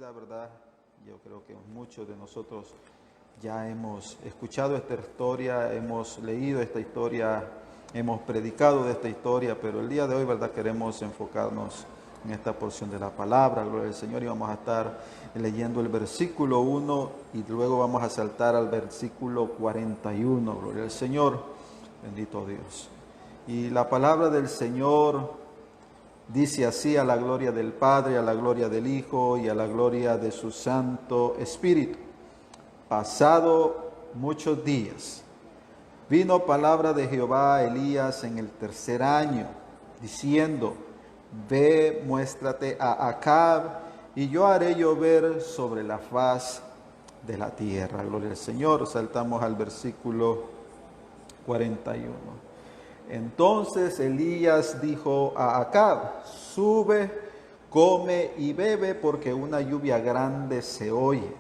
conocida, ¿verdad? Yo creo que muchos de nosotros ya hemos escuchado esta historia, hemos leído esta historia, hemos predicado de esta historia, pero el día de hoy, ¿verdad? Queremos enfocarnos en esta porción de la palabra, gloria al Señor, y vamos a estar leyendo el versículo 1 y luego vamos a saltar al versículo 41, gloria al Señor, bendito Dios. Y la palabra del Señor dice así: a la gloria del Padre, a la gloria del Hijo y a la gloria de su Santo Espíritu. Pasado muchos días, vino palabra de Jehová a Elías en el tercer año, diciendo: Ve, muéstrate a Acab, y yo haré llover sobre la faz de la tierra. Gloria al Señor. Saltamos al versículo 41. Entonces Elías dijo a Acab: Sube, come y bebe, porque una lluvia grande se oye.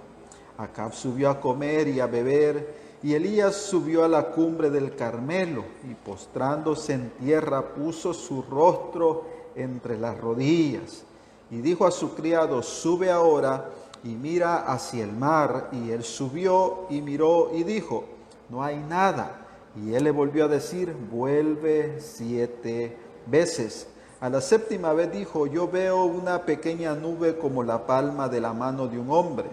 Acab subió a comer y a beber, y Elías subió a la cumbre del Carmelo, y postrándose en tierra puso su rostro entre las rodillas, y dijo a su criado: Sube ahora y mira hacia el mar. Y él subió y miró y dijo: No hay nada. Y él le volvió a decir: Vuelve 7 veces. A la séptima vez dijo: Yo veo una pequeña nube como la palma de la mano de un hombre,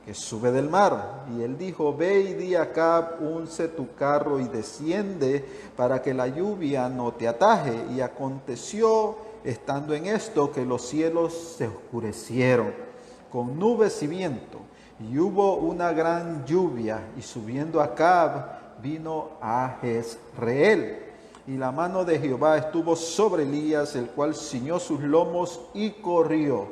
que sube del mar. Y él dijo: Ve y di a Acab: Unce tu carro y desciende, para que la lluvia no te ataje. Y aconteció, estando en esto, que los cielos se oscurecieron con nubes y viento, y hubo una gran lluvia. Y subiendo Acab, vino a Jezreel, y la mano de Jehová estuvo sobre Elías, el cual ciñó sus lomos y corrió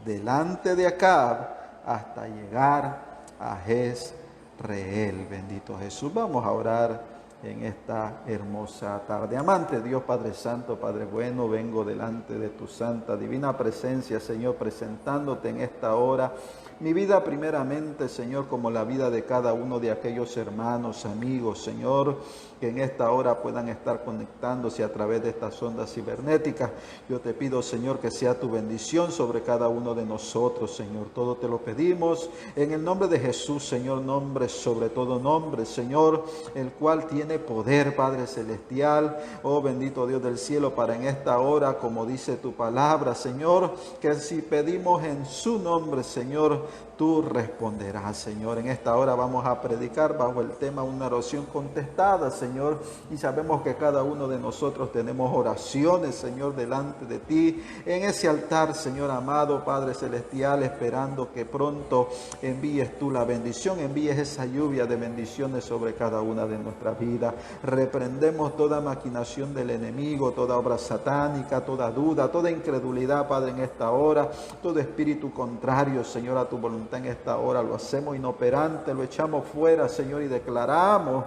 delante de Acab hasta llegar a Jezreel. Bendito Jesús. Vamos a orar en esta hermosa tarde. Amante Dios, Padre Santo, Padre bueno, vengo delante de tu santa, divina presencia, Señor, presentándote en esta hora mi vida primeramente, Señor, como la vida de cada uno de aquellos hermanos, amigos, Señor, que en esta hora puedan estar conectándose a través de estas ondas cibernéticas. Yo te pido, Señor, que sea tu bendición sobre cada uno de nosotros, Señor. Todo te lo pedimos en el nombre de Jesús, Señor, nombre sobre todo nombre, Señor, el cual tiene poder, Padre Celestial. Oh, bendito Dios del cielo, para en esta hora, como dice tu palabra, Señor, que si pedimos en su nombre, Señor, tú responderás, Señor. En esta hora vamos a predicar bajo el tema una oración contestada, Señor. Y sabemos que cada uno de nosotros tenemos oraciones, Señor, delante de ti, en ese altar, Señor amado, Padre Celestial, esperando que pronto envíes tú la bendición, envíes esa lluvia de bendiciones sobre cada una de nuestras vidas. Reprendemos toda maquinación del enemigo, toda obra satánica, toda duda, toda incredulidad, Padre, en esta hora, todo espíritu contrario, Señor, a tu voluntad en esta hora, lo hacemos inoperante, lo echamos fuera, Señor, y declaramos,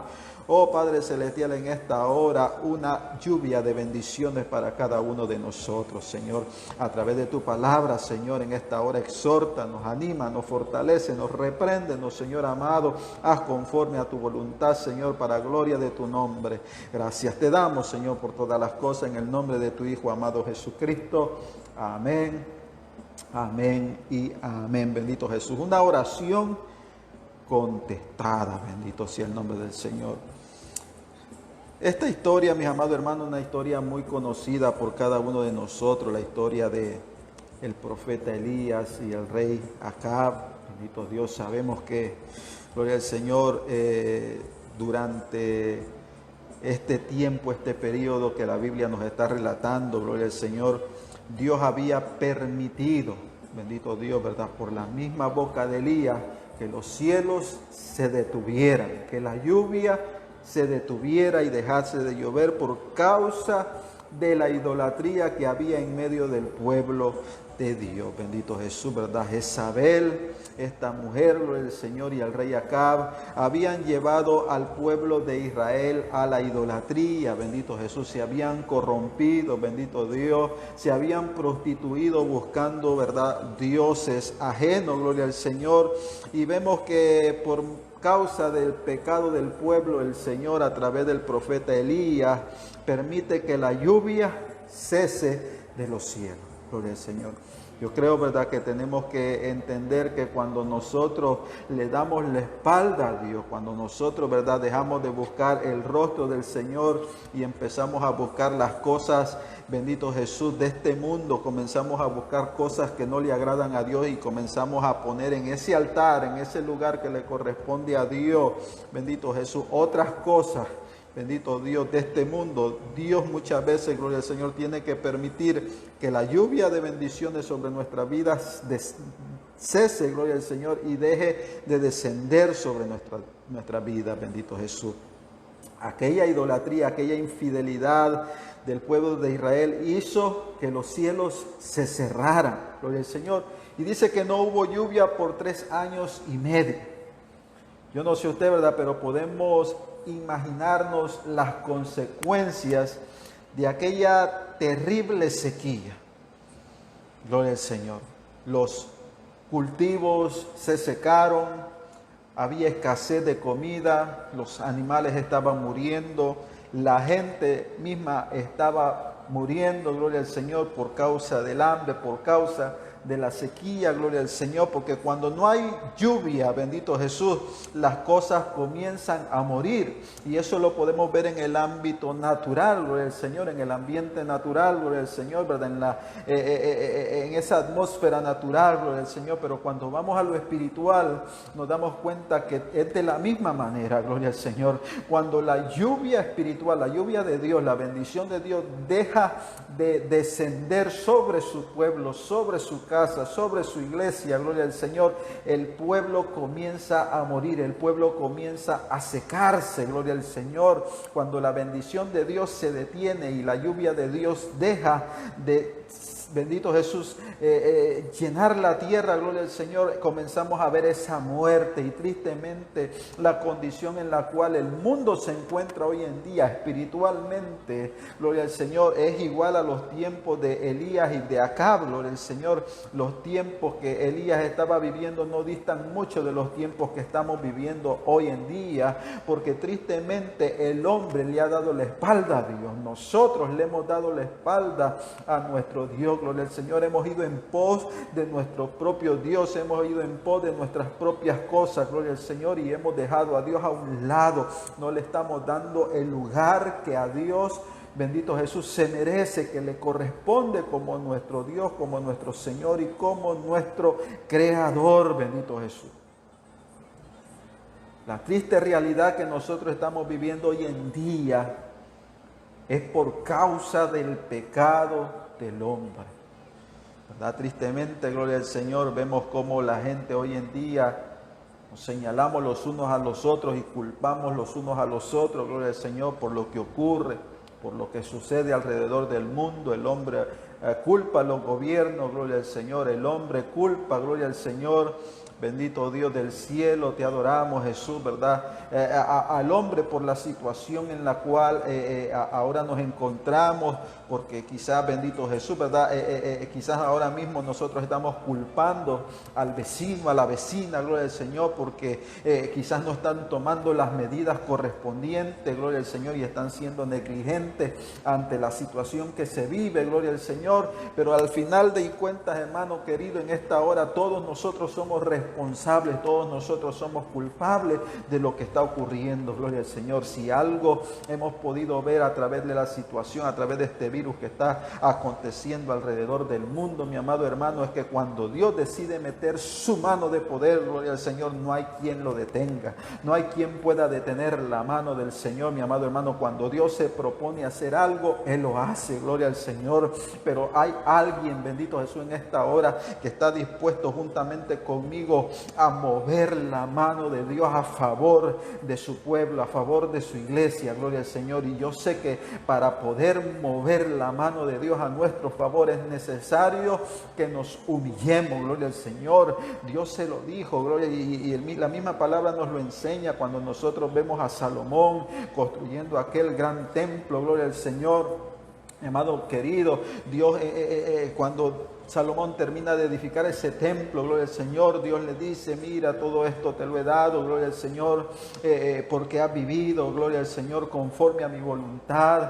oh Padre Celestial, en esta hora una lluvia de bendiciones para cada uno de nosotros, Señor. A través de tu palabra, Señor, en esta hora exhórtanos, anímanos, fortalécenos, repréndenos, Señor amado, haz conforme a tu voluntad, Señor, para gloria de tu nombre. Gracias te damos, Señor, por todas las cosas, en el nombre de tu Hijo amado Jesucristo. Amén. Amén y amén. Bendito Jesús. Una oración contestada. Bendito sea el nombre del Señor. Esta historia, mis amados hermanos, una historia muy conocida por cada uno de nosotros. La historia de el profeta Elías y el rey Acab. Bendito Dios. Sabemos que, gloria al Señor, durante este tiempo, este periodo que la Biblia nos está relatando, gloria al Señor, Dios había permitido, bendito Dios, ¿verdad?, por la misma boca de Elías, que los cielos se detuvieran, que la lluvia se detuviera y dejase de llover por causa de la idolatría que había en medio del pueblo de Dios. Bendito Jesús, ¿verdad? Jezabel, esta mujer, el Señor, y el rey Acab habían llevado al pueblo de Israel a la idolatría. Bendito Jesús, se habían corrompido, bendito Dios, se habían prostituido buscando, ¿verdad?, dioses ajenos, gloria al Señor. Y vemos que por causa del pecado del pueblo, el Señor, a través del profeta Elías, permite que la lluvia cese de los cielos. Gloria al Señor. Yo creo, ¿verdad?, que tenemos que entender que cuando nosotros le damos la espalda a Dios, cuando nosotros, ¿verdad?, dejamos de buscar el rostro del Señor y empezamos a buscar las cosas, bendito Jesús, de este mundo, comenzamos a buscar cosas que no le agradan a Dios y comenzamos a poner en ese altar, en ese lugar que le corresponde a Dios, bendito Jesús, otras cosas. Bendito Dios de este mundo. Dios muchas veces, gloria al Señor, tiene que permitir que la lluvia de bendiciones sobre nuestras vidas cese, gloria al Señor, y deje de descender sobre nuestra vida, bendito Jesús. Aquella idolatría, aquella infidelidad del pueblo de Israel hizo que los cielos se cerraran, gloria al Señor. Y dice que no hubo lluvia por 3 años y medio. Yo no sé usted, ¿verdad?, pero podemos imaginarnos las consecuencias de aquella terrible sequía. Gloria al Señor. Los cultivos se secaron, había escasez de comida, los animales estaban muriendo, la gente misma estaba muriendo, gloria al Señor, por causa del hambre, por causa de la sequía, gloria al Señor, porque cuando no hay lluvia, bendito Jesús, las cosas comienzan a morir, y eso lo podemos ver en el ámbito natural, gloria al Señor, en el ambiente natural, gloria al Señor, ¿verdad?, en esa atmósfera natural, gloria al Señor, pero cuando vamos a lo espiritual, nos damos cuenta que es de la misma manera, gloria al Señor, cuando la lluvia espiritual, la lluvia de Dios, la bendición de Dios deja de descender sobre su pueblo, sobre su casa, sobre su iglesia, gloria al Señor, el pueblo comienza a morir, el pueblo comienza a secarse, gloria al Señor. Cuando la bendición de Dios se detiene y la lluvia de Dios deja de, bendito Jesús, llenar la tierra, gloria al Señor, comenzamos a ver esa muerte y tristemente la condición en la cual el mundo se encuentra hoy en día espiritualmente, gloria al Señor, es igual a los tiempos de Elías y de Acab, gloria al Señor. Los tiempos que Elías estaba viviendo no distan mucho de los tiempos que estamos viviendo hoy en día, porque tristemente el hombre le ha dado la espalda a Dios, nosotros le hemos dado la espalda a nuestro Dios, gloria al Señor, hemos ido en pos de nuestro propio Dios, hemos ido en pos de nuestras propias cosas, gloria al Señor, y hemos dejado a Dios a un lado, no le estamos dando el lugar que a Dios, bendito Jesús, se merece, que le corresponde como nuestro Dios, como nuestro Señor y como nuestro Creador, bendito Jesús. La triste realidad que nosotros estamos viviendo hoy en día es por causa del pecado del hombre, ¿verdad? Tristemente, gloria al Señor, vemos cómo la gente hoy en día nos señalamos los unos a los otros y culpamos los unos a los otros, gloria al Señor, por lo que ocurre, por lo que sucede alrededor del mundo. El hombre culpa a los gobiernos, gloria al Señor, el hombre culpa, gloria al Señor. Bendito Dios del cielo, te adoramos, Jesús, ¿verdad? Al hombre por la situación en la cual ahora nos encontramos, porque quizás, bendito Jesús, ¿verdad? Quizás ahora mismo nosotros estamos culpando al vecino, a la vecina, gloria al Señor, porque quizás no están tomando las medidas correspondientes, gloria al Señor, y están siendo negligentes ante la situación que se vive, gloria al Señor. Pero al final de cuentas, hermano querido, en esta hora todos nosotros somos responsables, todos nosotros somos culpables de lo que está ocurriendo, gloria al Señor. Si algo hemos podido ver a través de la situación, a través de este virus que está aconteciendo alrededor del mundo, mi amado hermano, es que cuando Dios decide meter su mano de poder, gloria al Señor, no hay quien lo detenga, no hay quien pueda detener la mano del Señor, mi amado hermano. Cuando Dios se propone hacer algo, Él lo hace, gloria al Señor. Pero hay alguien, bendito Jesús, en esta hora que está dispuesto juntamente conmigo a mover la mano de Dios a favor de su pueblo, a favor de su iglesia, gloria al Señor. Y yo sé que para poder mover la mano de Dios a nuestro favor es necesario que nos humillemos, gloria al Señor. Dios se lo dijo, gloria, y la misma palabra nos lo enseña cuando nosotros vemos a Salomón construyendo aquel gran templo, gloria al Señor. Mi amado querido, Dios cuando Salomón termina de edificar ese templo, gloria al Señor, Dios le dice, mira, todo esto te lo he dado, gloria al Señor, porque has vivido, gloria al Señor, conforme a mi voluntad,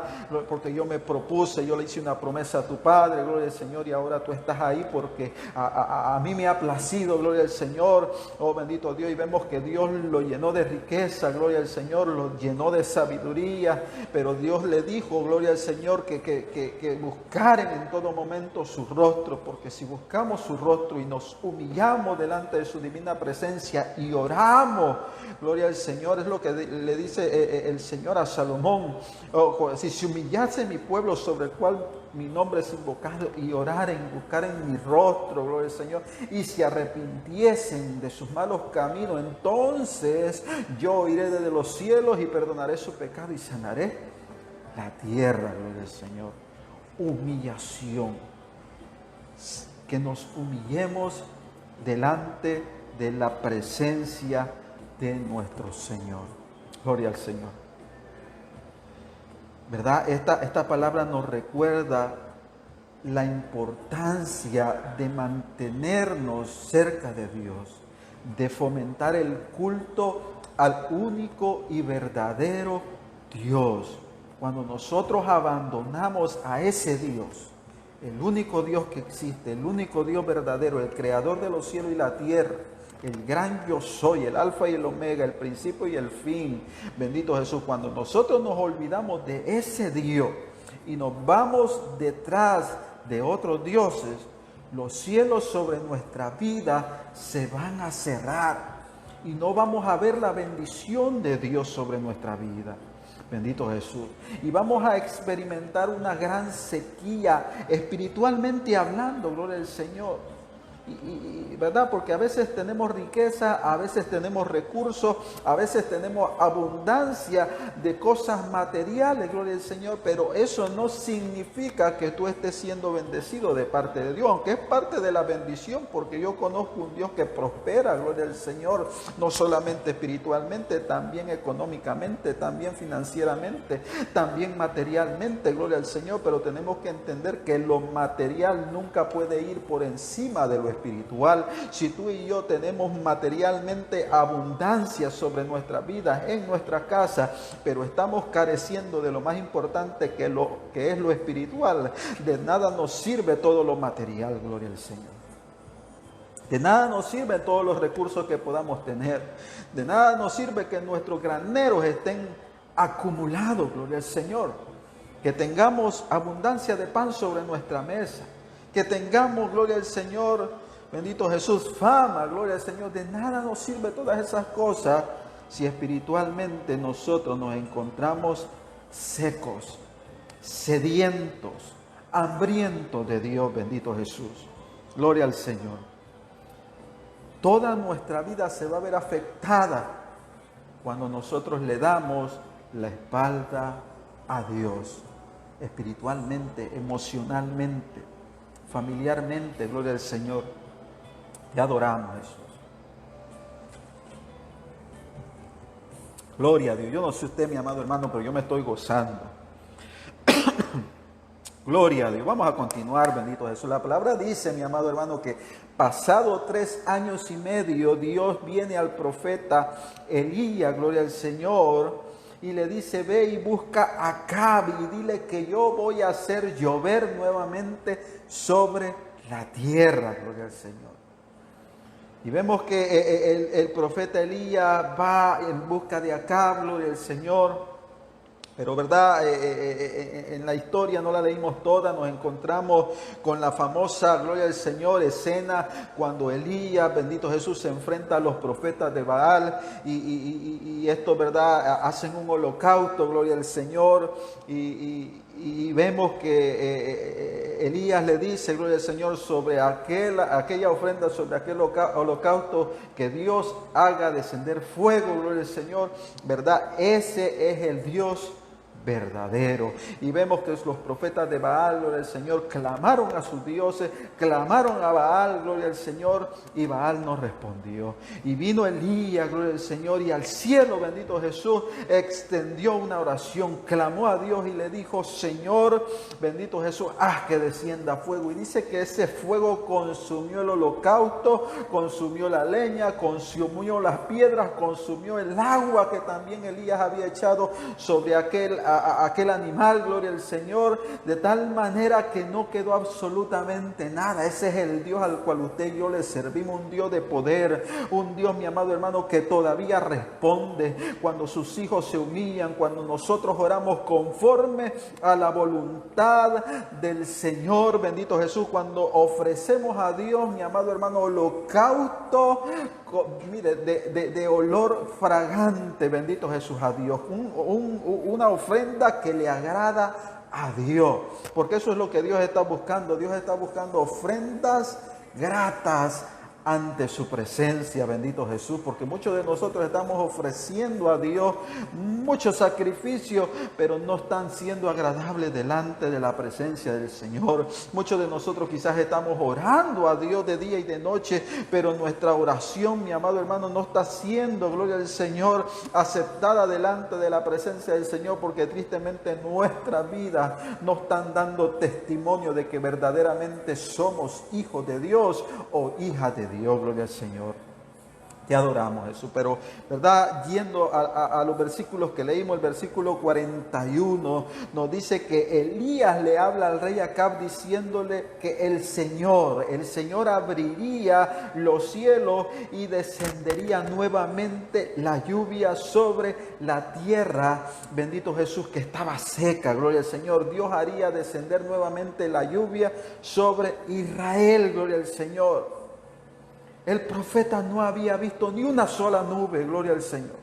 porque yo me propuse, yo le hice una promesa a tu padre, gloria al Señor, y ahora tú estás ahí porque a mí me ha placido, gloria al Señor, oh bendito Dios, y vemos que Dios lo llenó de riqueza, gloria al Señor, lo llenó de sabiduría, pero Dios le dijo, gloria al Señor, que buscaren en todo momento su rostro, porque si buscamos su rostro y nos humillamos delante de su divina presencia y oramos, gloria al Señor, es lo que le dice el Señor a Salomón, si se humillase mi pueblo sobre el cual mi nombre es invocado y buscaren mi rostro, gloria al Señor, y se arrepintiesen de sus malos caminos, entonces yo iré desde los cielos y perdonaré su pecado y sanaré la tierra, gloria al Señor. Humillación. Que nos humillemos delante de la presencia de nuestro Señor. Gloria al Señor. ¿Verdad? Esta palabra nos recuerda la importancia de mantenernos cerca de Dios, de fomentar el culto al único y verdadero Dios. Cuando nosotros abandonamos a ese Dios, el único Dios que existe, el único Dios verdadero, el creador de los cielos y la tierra, el gran yo soy, el alfa y el omega, el principio y el fin, bendito Jesús, cuando nosotros nos olvidamos de ese Dios y nos vamos detrás de otros dioses, los cielos sobre nuestra vida se van a cerrar y no vamos a ver la bendición de Dios sobre nuestra vida. Bendito Jesús. Y vamos a experimentar una gran sequía espiritualmente hablando, gloria al Señor. ¿Verdad? Porque a veces tenemos riqueza, a veces tenemos recursos, a veces tenemos abundancia de cosas materiales, gloria al Señor, pero eso no significa que tú estés siendo bendecido de parte de Dios, aunque es parte de la bendición, porque yo conozco un Dios que prospera, gloria al Señor, no solamente espiritualmente, también económicamente, también financieramente, también materialmente, gloria al Señor, pero tenemos que entender que lo material nunca puede ir por encima de lo espiritual. Si tú y yo tenemos materialmente abundancia sobre nuestras vidas, en nuestra casa, pero estamos careciendo de lo más importante que es lo espiritual, de nada nos sirve todo lo material, gloria al Señor. De nada nos sirven todos los recursos que podamos tener. De nada nos sirve que nuestros graneros estén acumulados, gloria al Señor. Que tengamos abundancia de pan sobre nuestra mesa. Que tengamos, gloria al Señor, bendito Jesús, fama, gloria al Señor. De nada nos sirve todas esas cosas si espiritualmente nosotros nos encontramos secos, sedientos, hambrientos de Dios, bendito Jesús. Gloria al Señor. Toda nuestra vida se va a ver afectada cuando nosotros le damos la espalda a Dios, espiritualmente, emocionalmente, familiarmente, gloria al Señor. Te adoramos, Jesús. Gloria a Dios. Yo no sé usted, mi amado hermano, pero yo me estoy gozando. Gloria a Dios. Vamos a continuar, bendito Jesús. La palabra dice, mi amado hermano, que pasado 3 años y medio, Dios viene al profeta Elías, gloria al Señor, y le dice, ve y busca a Acab y dile que yo voy a hacer llover nuevamente sobre la tierra, gloria al Señor. Y vemos que el profeta Elías va en busca de Acab, gloria al Señor. Pero verdad, en la historia no la leímos toda, nos encontramos con la famosa, gloria al Señor, escena cuando Elías, bendito Jesús, se enfrenta a los profetas de Baal y estos, verdad, hacen un holocausto, gloria al Señor, y vemos que Elías le dice, gloria al Señor, sobre aquella ofrenda, sobre aquel holocausto, que Dios haga descender fuego, gloria al Señor, verdad, ese es el Dios verdadero. Y vemos que los profetas de Baal, gloria al Señor, clamaron a sus dioses, clamaron a Baal, gloria al Señor, y Baal no respondió. Y vino Elías, gloria al Señor, y al cielo, bendito Jesús, extendió una oración, clamó a Dios y le dijo: Señor, bendito Jesús, haz que descienda fuego. Y dice que ese fuego consumió el holocausto, consumió la leña, consumió las piedras, consumió el agua que también Elías había echado sobre aquel animal, gloria al Señor, de tal manera que no quedó absolutamente nada. Ese es el Dios al cual usted y yo le servimos, un Dios de poder, un Dios, mi amado hermano, que todavía responde cuando sus hijos se humillan, cuando nosotros oramos conforme a la voluntad del Señor, bendito Jesús, cuando ofrecemos a Dios, mi amado hermano, holocausto, mire, de olor fragante, bendito Jesús, a Dios, una ofrenda que le agrada a Dios, porque eso es lo que Dios está buscando. Dios está buscando ofrendas gratas ante su presencia, bendito Jesús, porque muchos de nosotros estamos ofreciendo a Dios muchos sacrificios, pero no están siendo agradables delante de la presencia del Señor. Muchos de nosotros quizás estamos orando a Dios de día y de noche, pero nuestra oración, mi amado hermano, no está siendo, gloria al Señor, aceptada delante de la presencia del Señor, porque tristemente nuestra vida no están dando testimonio de que verdaderamente somos hijos de Dios o hijas de Dios, gloria al Señor. Te adoramos, Jesús. Pero, ¿verdad? Yendo a los versículos que leímos, el versículo 41 nos dice que Elías le habla al rey Acab diciéndole que el Señor abriría los cielos y descendería nuevamente la lluvia sobre la tierra, bendito Jesús, que estaba seca, gloria al Señor. Dios haría descender nuevamente la lluvia sobre Israel, gloria al Señor. El profeta no había visto ni una sola nube, gloria al Señor.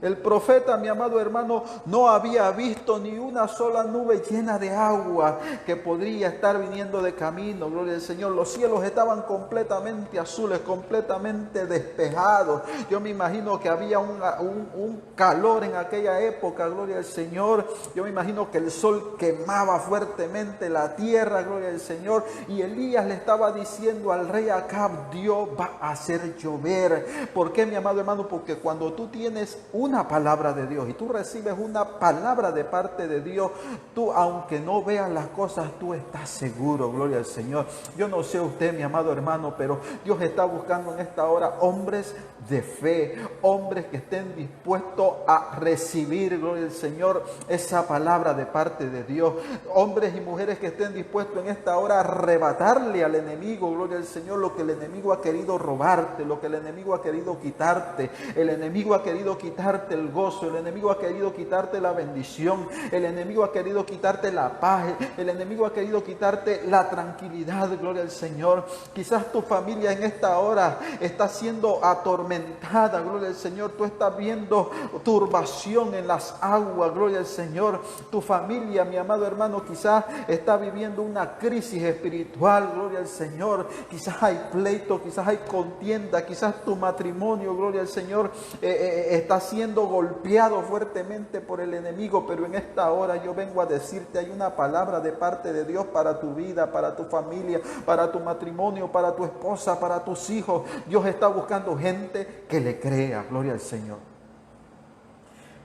El profeta, mi amado hermano, no había visto ni una sola nube llena de agua que podría estar viniendo de camino, gloria al Señor. Los cielos estaban completamente azules, completamente despejados. Yo me imagino que había un calor en aquella época, gloria al Señor. Yo me imagino que el sol quemaba fuertemente la tierra, gloria al Señor. Y Elías le estaba diciendo al rey Acab: Dios va a hacer llover. ¿Por qué, mi amado hermano? Porque cuando tú tienes una palabra de Dios y tú recibes una palabra de parte de Dios, tú, aunque no veas las cosas, tú estás seguro, gloria al Señor. Yo no sé usted, mi amado hermano, pero Dios está buscando en esta hora hombres de fe, hombres que estén dispuestos a recibir, gloria al Señor, esa palabra de parte de Dios, hombres y mujeres que estén dispuestos en esta hora a arrebatarle al enemigo, gloria al Señor, lo que el enemigo ha querido robarte, lo que el enemigo ha querido quitarte. El enemigo ha querido quitarte el gozo, el enemigo ha querido quitarte la bendición, el enemigo ha querido quitarte la paz, el enemigo ha querido quitarte la tranquilidad, gloria al Señor. Quizás tu familia en esta hora está siendo atormentada, gloria al Señor. Tú estás viendo turbación en las aguas, gloria al Señor. Tu familia, mi amado hermano, quizás está viviendo una crisis espiritual, gloria al Señor. Quizás hay pleito, quizás hay contienda, quizás tu matrimonio, gloria al Señor, está siendo golpeado fuertemente por el enemigo, pero en esta hora yo vengo a decirte, hay una palabra de parte de Dios para tu vida, para tu familia, para tu matrimonio, para tu esposa, para tus hijos. Dios está buscando gente que le crea, gloria al Señor.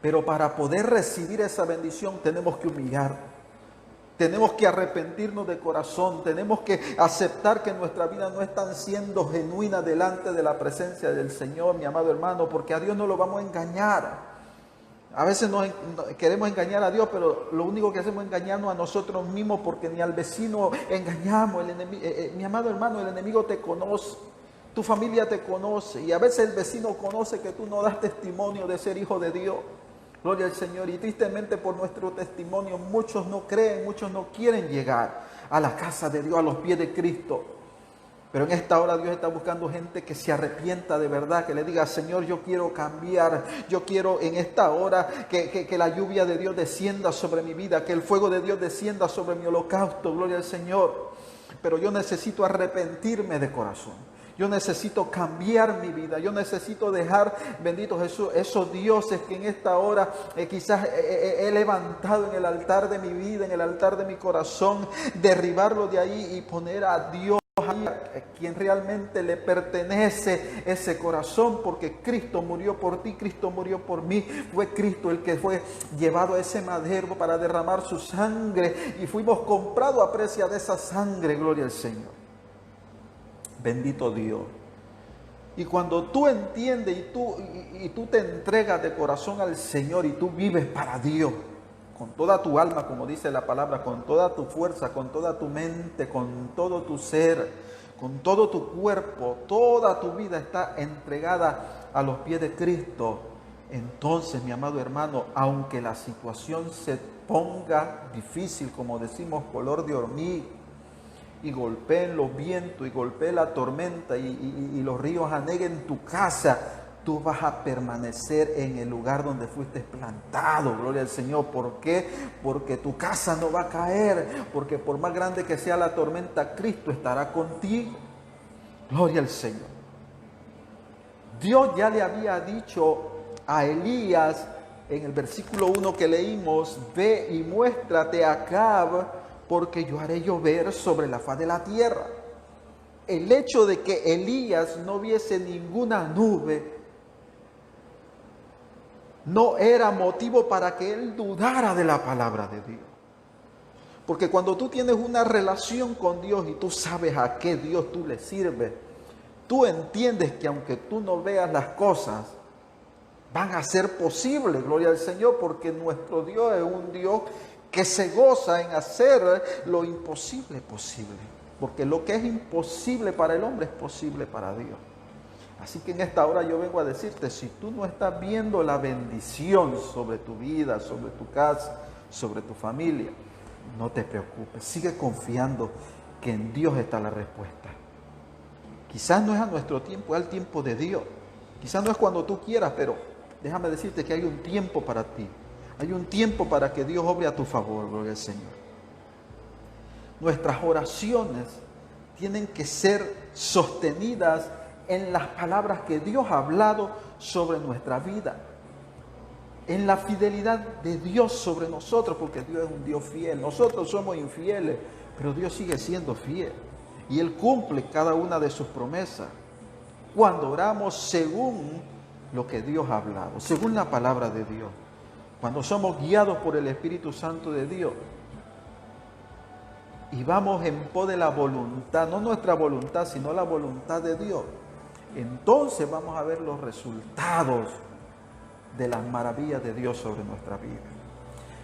Pero para poder recibir esa bendición tenemos que humillar. Tenemos que arrepentirnos de corazón, tenemos que aceptar que nuestra vida no está siendo genuina delante de la presencia del Señor, mi amado hermano, porque a Dios no lo vamos a engañar. A veces queremos engañar a Dios, pero lo único que hacemos es engañarnos a nosotros mismos, porque ni al vecino engañamos. Mi amado hermano, el enemigo te conoce, tu familia te conoce, y a veces el vecino conoce que tú no das testimonio de ser hijo de Dios. Gloria al Señor. Y tristemente por nuestro testimonio muchos no creen, muchos no quieren llegar a la casa de Dios, a los pies de Cristo. Pero en esta hora Dios está buscando gente que se arrepienta de verdad, que le diga: Señor, yo quiero cambiar, yo quiero en esta hora que la lluvia de Dios descienda sobre mi vida, que el fuego de Dios descienda sobre mi holocausto, gloria al Señor. Pero yo necesito arrepentirme de corazón. Yo necesito cambiar mi vida. Yo necesito dejar, bendito Jesús, esos dioses que en esta hora quizás he levantado en el altar de mi vida, en el altar de mi corazón, derribarlo de ahí y poner a Dios, a quien realmente le pertenece ese corazón, porque Cristo murió por ti, Cristo murió por mí. Fue Cristo el que fue llevado a ese madero para derramar su sangre y fuimos comprados a precio de esa sangre. Gloria al Señor. Bendito Dios. Y cuando tú entiendes y tú te entregas de corazón al Señor y tú vives para Dios, con toda tu alma, como dice la palabra, con toda tu fuerza, con toda tu mente, con todo tu ser, con todo tu cuerpo, toda tu vida está entregada a los pies de Cristo. Entonces, mi amado hermano, aunque la situación se ponga difícil, como decimos, color de hormiga, y golpeen los vientos y golpeen la tormenta y los ríos aneguen tu casa, tú vas a permanecer en el lugar donde fuiste plantado. Gloria al Señor. ¿Por qué? Porque tu casa no va a caer, porque por más grande que sea la tormenta, Cristo estará contigo. Gloria al Señor. Dios ya le había dicho a Elías en el versículo 1 que leímos: ve y muéstrate a Acab, porque yo haré llover sobre la faz de la tierra. El hecho de que Elías no viese ninguna nube no era motivo para que él dudara de la palabra de Dios. Porque cuando tú tienes una relación con Dios y tú sabes a qué Dios tú le sirves, tú entiendes que aunque tú no veas las cosas, van a ser posibles. Gloria al Señor, porque nuestro Dios es un Dios que se goza en hacer lo imposible posible. Porque lo que es imposible para el hombre es posible para Dios. Así que en esta hora yo vengo a decirte, si tú no estás viendo la bendición sobre tu vida, sobre tu casa, sobre tu familia, no te preocupes. Sigue confiando que en Dios está la respuesta. Quizás no es a nuestro tiempo, es al tiempo de Dios. Quizás no es cuando tú quieras, pero déjame decirte que hay un tiempo para ti. Hay un tiempo para que Dios obre a tu favor, gloria al Señor. Nuestras oraciones tienen que ser sostenidas en las palabras que Dios ha hablado sobre nuestra vida, en la fidelidad de Dios sobre nosotros, porque Dios es un Dios fiel. Nosotros somos infieles, pero Dios sigue siendo fiel y Él cumple cada una de sus promesas cuando oramos según lo que Dios ha hablado, según la palabra de Dios. Cuando somos guiados por el Espíritu Santo de Dios y vamos en pos de la voluntad, no nuestra voluntad, sino la voluntad de Dios, entonces vamos a ver los resultados de las maravillas de Dios sobre nuestra vida.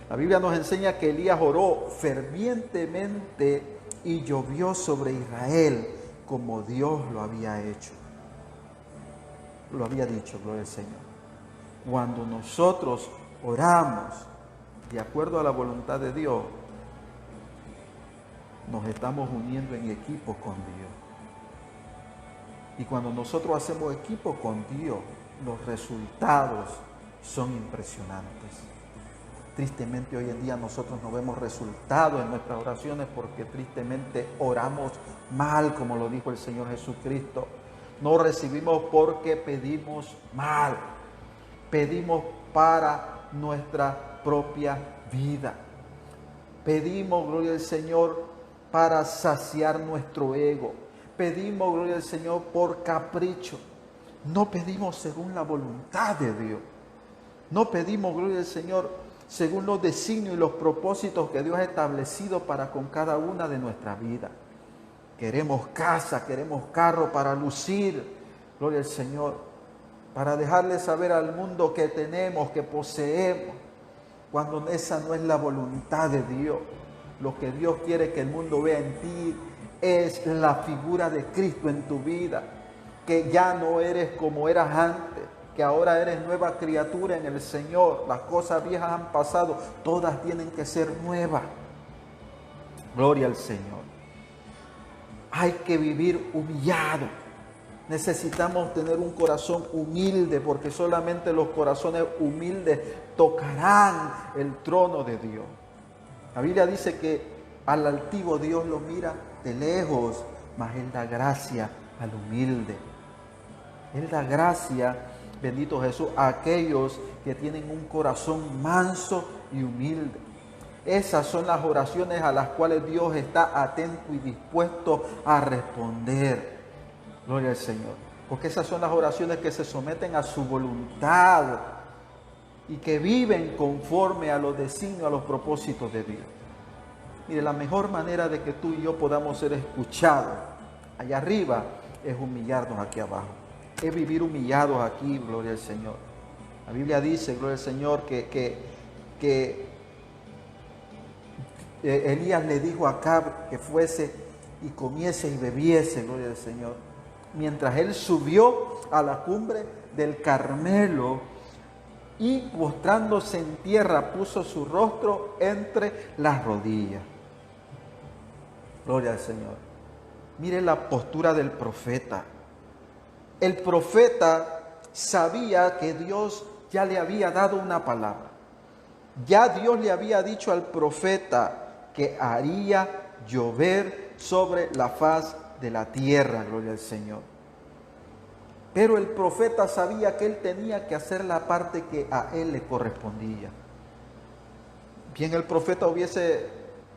La Biblia nos enseña que Elías oró fervientemente y llovió sobre Israel como Dios lo había hecho. Lo había dicho, gloria al Señor. Cuando nosotros oramos de acuerdo a la voluntad de Dios, nos estamos uniendo en equipo con Dios. Y cuando nosotros hacemos equipo con Dios, los resultados son impresionantes. Tristemente hoy en día nosotros no vemos resultados en nuestras oraciones porque tristemente oramos mal, como lo dijo el Señor Jesucristo. No recibimos porque pedimos mal. Pedimos para nuestra propia vida. Pedimos, gloria al Señor, para saciar nuestro ego. Pedimos, gloria al Señor, por capricho. No pedimos según la voluntad de Dios. No pedimos, gloria al Señor, según los designios y los propósitos que Dios ha establecido para con cada una de nuestras vidas. Queremos casa, queremos carro para lucir, gloria al Señor, para dejarle saber al mundo que tenemos, que poseemos, cuando esa no es la voluntad de Dios. Lo que Dios quiere que el mundo vea en ti es la figura de Cristo en tu vida, que ya no eres como eras antes, que ahora eres nueva criatura en el Señor. Las cosas viejas han pasado, todas tienen que ser nuevas. Gloria al Señor. Hay que vivir humillado. Necesitamos tener un corazón humilde, porque solamente los corazones humildes tocarán el trono de Dios. La Biblia dice que al altivo Dios lo mira de lejos, mas Él da gracia al humilde. Él da gracia, bendito Jesús, a aquellos que tienen un corazón manso y humilde. Esas son las oraciones a las cuales Dios está atento y dispuesto a responder. Gloria al Señor. Porque esas son las oraciones que se someten a su voluntad y que viven conforme a los designios, a los propósitos de Dios. Mire, la mejor manera de que tú y yo podamos ser escuchados allá arriba es humillarnos aquí abajo. Es vivir humillados aquí, gloria al Señor. La Biblia dice, gloria al Señor, que Elías le dijo a Acab que fuese y comiese y bebiese, gloria al Señor. Mientras él subió a la cumbre del Carmelo y postrándose en tierra puso su rostro entre las rodillas. Gloria al Señor. Mire la postura del profeta. El profeta sabía que Dios ya le había dado una palabra. Ya Dios le había dicho al profeta que haría llover sobre la faz de la tierra, gloria al Señor. Pero el profeta sabía que él tenía que hacer la parte que a él le correspondía. Bien, el profeta hubiese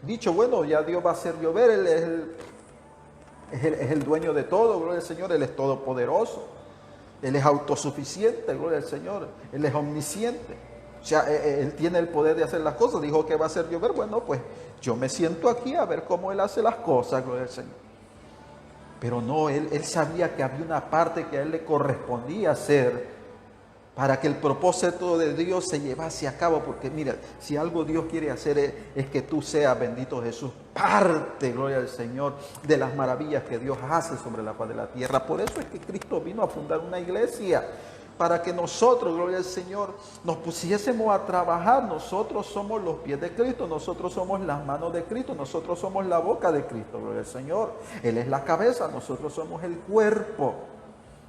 dicho, bueno, ya Dios va a hacer llover, él es el dueño de todo, gloria al Señor, él es todopoderoso, él es autosuficiente, gloria al Señor, él es omnisciente. O sea, él tiene el poder de hacer las cosas, dijo que va a hacer llover, bueno, pues yo me siento aquí a ver cómo él hace las cosas, gloria al Señor. Pero no, él sabía que había una parte que a él le correspondía hacer para que el propósito de Dios se llevase a cabo. Porque mira, si algo Dios quiere hacer es que tú seas, bendito Jesús, parte, gloria al Señor, de las maravillas que Dios hace sobre la faz de la tierra. Por eso es que Cristo vino a fundar una iglesia, para que nosotros, gloria al Señor, nos pusiésemos a trabajar. Nosotros somos los pies de Cristo, nosotros somos las manos de Cristo, nosotros somos la boca de Cristo, gloria al Señor. Él es la cabeza, nosotros somos el cuerpo.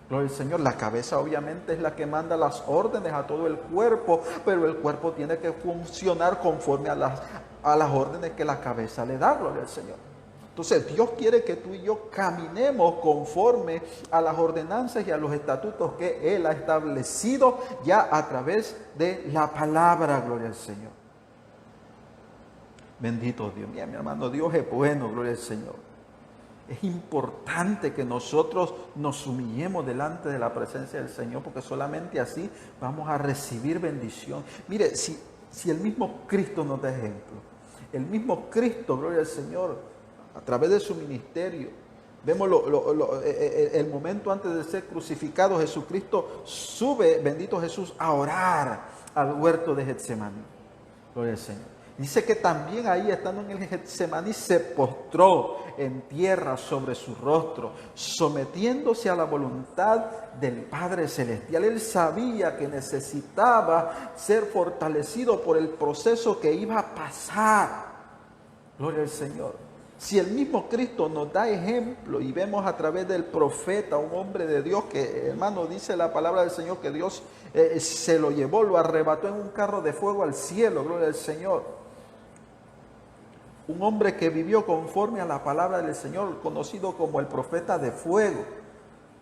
Gloria al Señor. La cabeza obviamente es la que manda las órdenes a todo el cuerpo, pero el cuerpo tiene que funcionar conforme a las órdenes que la cabeza le da, gloria al Señor. Entonces Dios quiere que tú y yo caminemos conforme a las ordenanzas y a los estatutos que Él ha establecido ya a través de la palabra, gloria al Señor. Bendito Dios, mi hermano, Dios es bueno, gloria al Señor. Es importante que nosotros nos humillemos delante de la presencia del Señor, porque solamente así vamos a recibir bendición. Mire, si el mismo Cristo nos da ejemplo, el mismo Cristo, gloria al Señor, a través de su ministerio, vemos el momento antes de ser crucificado, Jesucristo sube, bendito Jesús, a orar al huerto de Getsemaní. Gloria al Señor. Dice que también ahí, estando en el Getsemaní, se postró en tierra sobre su rostro, sometiéndose a la voluntad del Padre Celestial. Él sabía que necesitaba ser fortalecido por el proceso que iba a pasar. Gloria al Señor. Si el mismo Cristo nos da ejemplo y vemos a través del profeta, un hombre de Dios que, hermano, dice la palabra del Señor que Dios se lo llevó, lo arrebató en un carro de fuego al cielo, gloria al Señor. Un hombre que vivió conforme a la palabra del Señor, conocido como el profeta de fuego.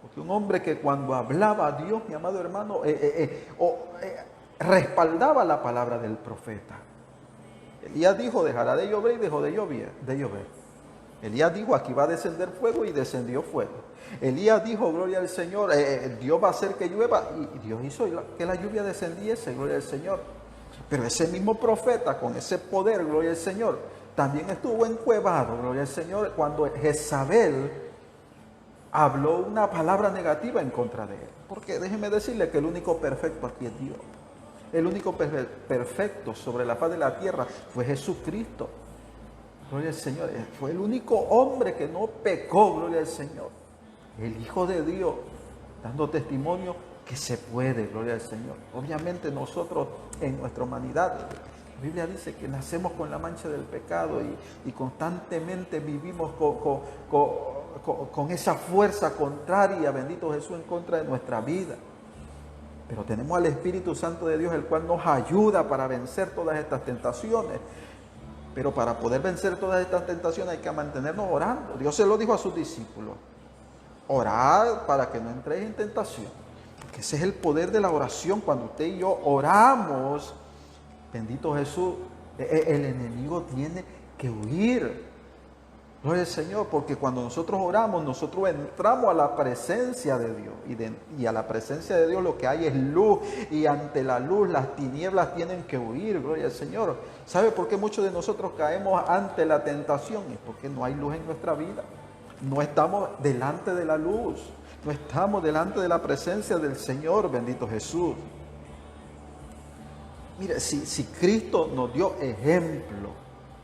Porque un hombre que cuando hablaba a Dios, mi amado hermano, respaldaba la palabra del profeta. Elías dijo, dejará de llover y dejó de llover. Elías dijo, aquí va a descender fuego y descendió fuego. Elías dijo, gloria al Señor, Dios va a hacer que llueva, y Dios hizo que la lluvia descendiese, gloria al Señor. Pero ese mismo profeta con ese poder, gloria al Señor, también estuvo encuevado, gloria al Señor, cuando Jezabel habló una palabra negativa en contra de él. Porque déjeme decirle que el único perfecto aquí es Dios. El único perfecto sobre la faz de la tierra fue Jesucristo. Gloria al Señor. Fue el único hombre que no pecó, gloria al Señor. El Hijo de Dios, dando testimonio que se puede, gloria al Señor. Obviamente nosotros en nuestra humanidad, la Biblia dice que nacemos con la mancha del pecado y constantemente vivimos con esa fuerza contraria, bendito Jesús, en contra de nuestra vida. Pero tenemos al Espíritu Santo de Dios, el cual nos ayuda para vencer todas estas tentaciones. Pero para poder vencer todas estas tentaciones hay que mantenernos orando. Dios se lo dijo a sus discípulos. orad para que no entréis en tentación. Porque ese es el poder de la oración. Cuando usted y yo oramos, bendito Jesús, el enemigo tiene que huir. Gloria al Señor, porque cuando nosotros oramos, nosotros entramos a la presencia de Dios. Y a la presencia de Dios lo que hay es luz. Y ante la luz las tinieblas tienen que huir. Gloria al Señor. ¿Sabe por qué muchos de nosotros caemos ante la tentación? Es porque no hay luz en nuestra vida. No estamos delante de la luz. No estamos delante de la presencia del Señor, bendito Jesús. Mire, si Cristo nos dio ejemplo,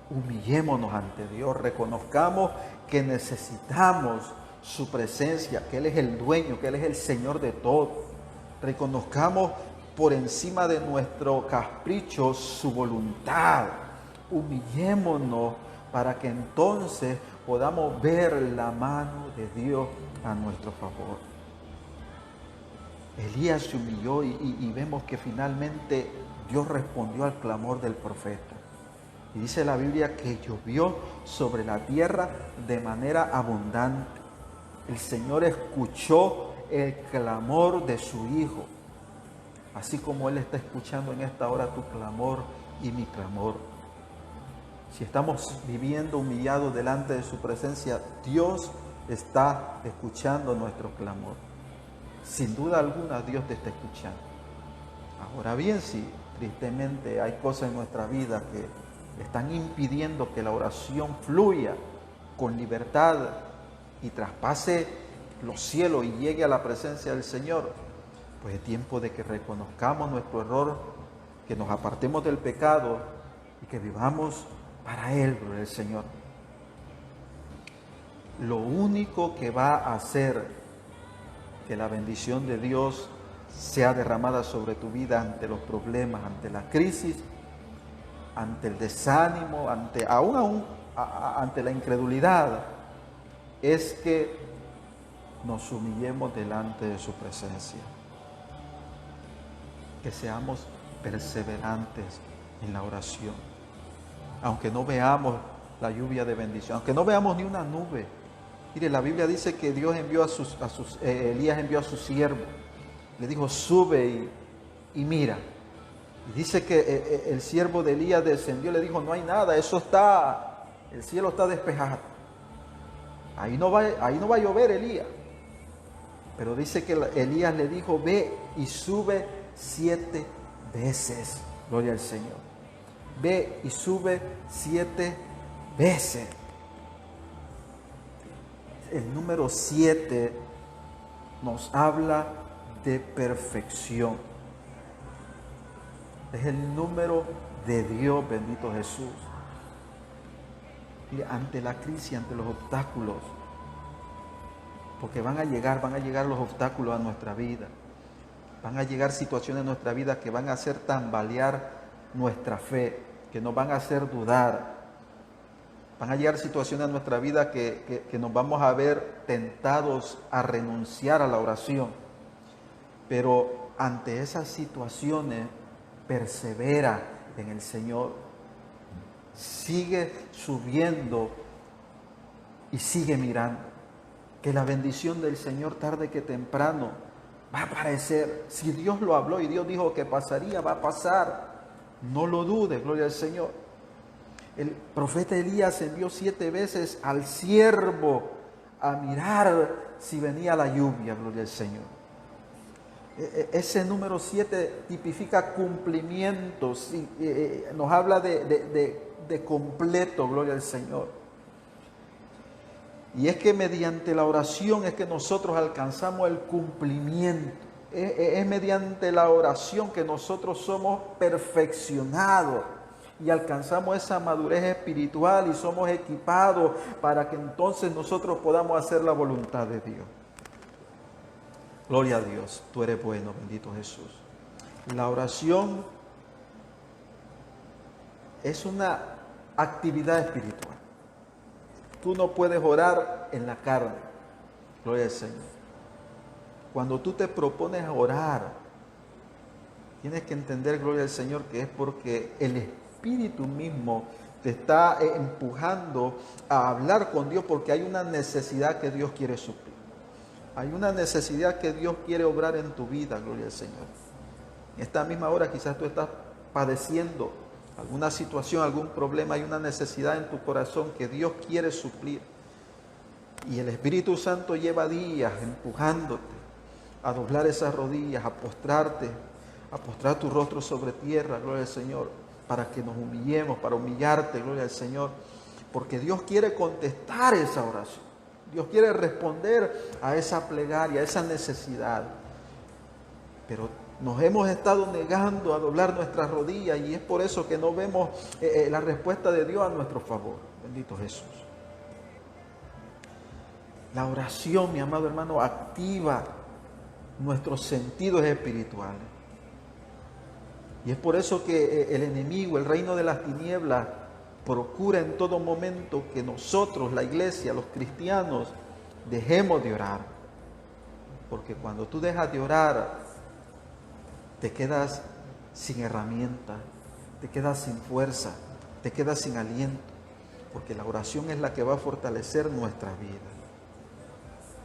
humillémonos ante Dios, reconozcamos que necesitamos su presencia, que Él es el dueño, que Él es el Señor de todo. Reconozcamos por encima de nuestro capricho su voluntad. Humillémonos para que entonces podamos ver la mano de Dios a nuestro favor. Elías se humilló y vemos que finalmente Dios respondió al clamor del profeta. Y dice la Biblia que llovió sobre la tierra de manera abundante. El Señor escuchó el clamor de su Hijo, así como Él está escuchando en esta hora tu clamor y mi clamor. Si estamos viviendo humillados delante de su presencia, Dios está escuchando nuestro clamor. Sin duda alguna, Dios te está escuchando. Ahora bien, si tristemente hay cosas en nuestra vida que están impidiendo que la oración fluya con libertad y traspase los cielos y llegue a la presencia del Señor, pues es tiempo de que reconozcamos nuestro error, que nos apartemos del pecado y que vivamos para Él, gloria al Señor. Lo único que va a hacer que la bendición de Dios sea derramada sobre tu vida ante los problemas, ante la crisis, ante el desánimo, ante la incredulidad, es que nos humillemos delante de su presencia. Que seamos perseverantes en la oración. Aunque no veamos la lluvia de bendición, aunque no veamos ni una nube. Mire, la Biblia dice que Dios envió Elías envió a su siervo. Le dijo, sube y mira. Y dice que el siervo de Elías descendió y le dijo, no hay nada, el cielo está despejado. Ahí no va a llover, Elías. Pero dice que Elías le dijo, ve y sube 7 veces. Gloria al Señor. Ve y sube 7 veces. El número 7 nos habla de perfección. Es el número de Dios, bendito Jesús. Y ante la crisis, ante los obstáculos, porque van a llegar los obstáculos a nuestra vida. Van a llegar situaciones en nuestra vida que van a hacer tambalear nuestra fe, que nos van a hacer dudar. Van a llegar situaciones en nuestra vida que nos vamos a ver tentados a renunciar a la oración. Pero ante esas situaciones, persevera en el Señor. Sigue subiendo y sigue mirando. Que la bendición del Señor tarde que temprano va a aparecer. Si Dios lo habló y Dios dijo que pasaría, va a pasar. No lo dudes, gloria al Señor. El profeta Elías envió 7 veces al siervo a mirar si venía la lluvia, gloria al Señor. Ese número 7 tipifica cumplimientos, nos habla de completo, gloria al Señor. Y es que mediante la oración es que nosotros alcanzamos el cumplimiento. Es mediante la oración que nosotros somos perfeccionados y alcanzamos esa madurez espiritual y somos equipados para que entonces nosotros podamos hacer la voluntad de Dios. Gloria a Dios, tú eres bueno, bendito Jesús. La oración es una actividad espiritual. Tú no puedes orar en la carne. Gloria al Señor. Cuando tú te propones orar, tienes que entender, gloria al Señor, que es porque el Espíritu mismo te está empujando a hablar con Dios porque hay una necesidad que Dios quiere suplir. Hay una necesidad que Dios quiere obrar en tu vida, gloria al Señor. En esta misma hora quizás tú estás padeciendo alguna situación, algún problema, hay una necesidad en tu corazón que Dios quiere suplir. Y el Espíritu Santo lleva días empujándote a doblar esas rodillas, a postrarte, a postrar tu rostro sobre tierra, gloria al Señor, para que nos humillemos, para humillarte, gloria al Señor, porque Dios quiere contestar esa oración. Dios quiere responder a esa plegaria, a esa necesidad. Pero nos hemos estado negando a doblar nuestras rodillas y es por eso que no vemos la respuesta de Dios a nuestro favor. Bendito Jesús. La oración, mi amado hermano, activa nuestros sentidos espirituales. Y es por eso que el enemigo, el reino de las tinieblas, procura en todo momento que nosotros, la iglesia, los cristianos, dejemos de orar. Porque cuando tú dejas de orar, te quedas sin herramienta, te quedas sin fuerza, te quedas sin aliento. Porque la oración es la que va a fortalecer nuestra vida.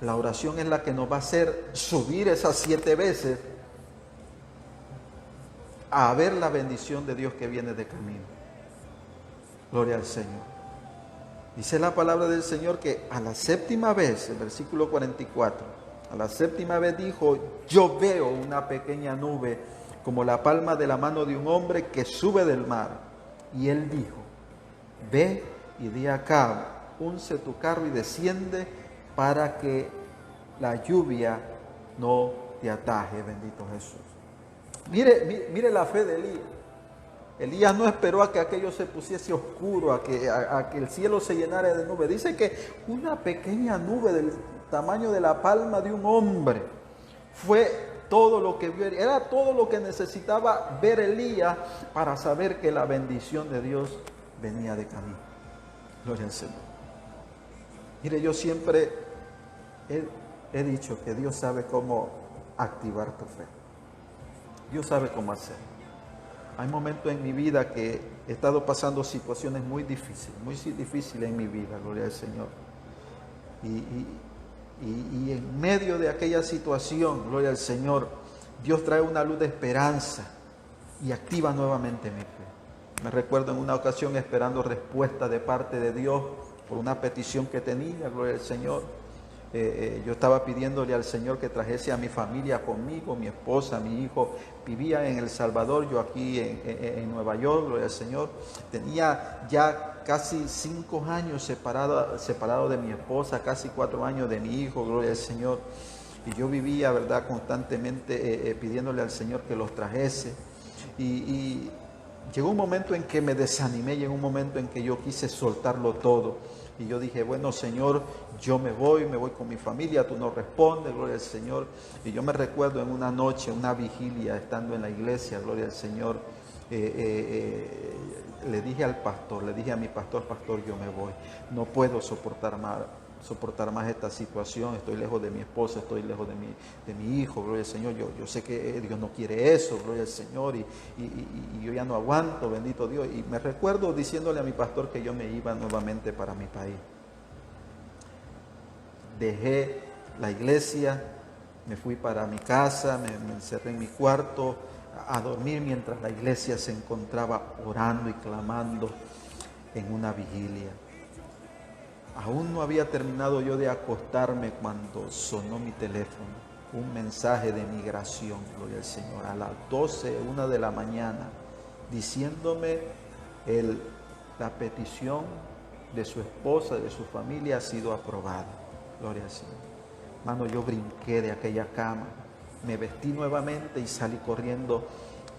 La oración es la que nos va a hacer subir esas 7 veces a ver la bendición de Dios que viene de camino. Gloria al Señor. Dice la palabra del Señor que a la 7ª vez, el versículo 44, a la 7ª vez dijo, yo veo una pequeña nube como la palma de la mano de un hombre que sube del mar. Y él dijo, ve y di acá, unce tu carro y desciende para que la lluvia no te ataje, bendito Jesús. Mire la fe de Elías. Elías no esperó a que aquello se pusiese oscuro, a que el cielo se llenara de nubes. Dice que una pequeña nube del tamaño de la palma de un hombre fue todo lo que vio. Era todo lo que necesitaba ver Elías para saber que la bendición de Dios venía de camino. Gloria al Señor. Mire, yo siempre he dicho que Dios sabe cómo activar tu fe. Dios sabe cómo hacer. Hay momentos en mi vida que he estado pasando situaciones muy difíciles en mi vida, gloria al Señor. Y en medio de aquella situación, gloria al Señor, Dios trae una luz de esperanza y activa nuevamente mi fe. Me recuerdo en una ocasión esperando respuesta de parte de Dios por una petición que tenía, gloria al Señor. Yo estaba pidiéndole al Señor que trajese a mi familia conmigo, mi esposa, mi hijo. Vivía en El Salvador, yo aquí en Nueva York, gloria al Señor. Tenía ya casi 5 años separado de mi esposa, casi 4 años de mi hijo, gloria al Señor. Y yo vivía, ¿verdad?, constantemente pidiéndole al Señor que los trajese. Y llegó un momento en que me desanimé, llegó un momento en que yo quise soltarlo todo. Y yo dije, bueno, Señor, yo me voy con mi familia, tú no respondes, gloria al Señor. Y yo me recuerdo en una noche, una vigilia, estando en la iglesia, gloria al Señor, le dije al pastor, le dije a mi pastor, yo me voy, no puedo soportar más esta situación, estoy lejos de mi esposa, estoy lejos de mi hijo, gloria al Señor, yo sé que Dios no quiere eso, gloria al Señor, y yo ya no aguanto, bendito Dios. Y me recuerdo diciéndole a mi pastor que yo me iba nuevamente para mi país. Dejé la iglesia, me fui para mi casa, me encerré en mi cuarto a dormir mientras la iglesia se encontraba orando y clamando en una vigilia. Aún no había terminado yo de acostarme cuando sonó mi teléfono, un mensaje de migración, gloria al Señor, a las 12, 1 de la mañana, diciéndome la petición de su esposa, de su familia ha sido aprobada, gloria al Señor. Hermano, yo brinqué de aquella cama, me vestí nuevamente y salí corriendo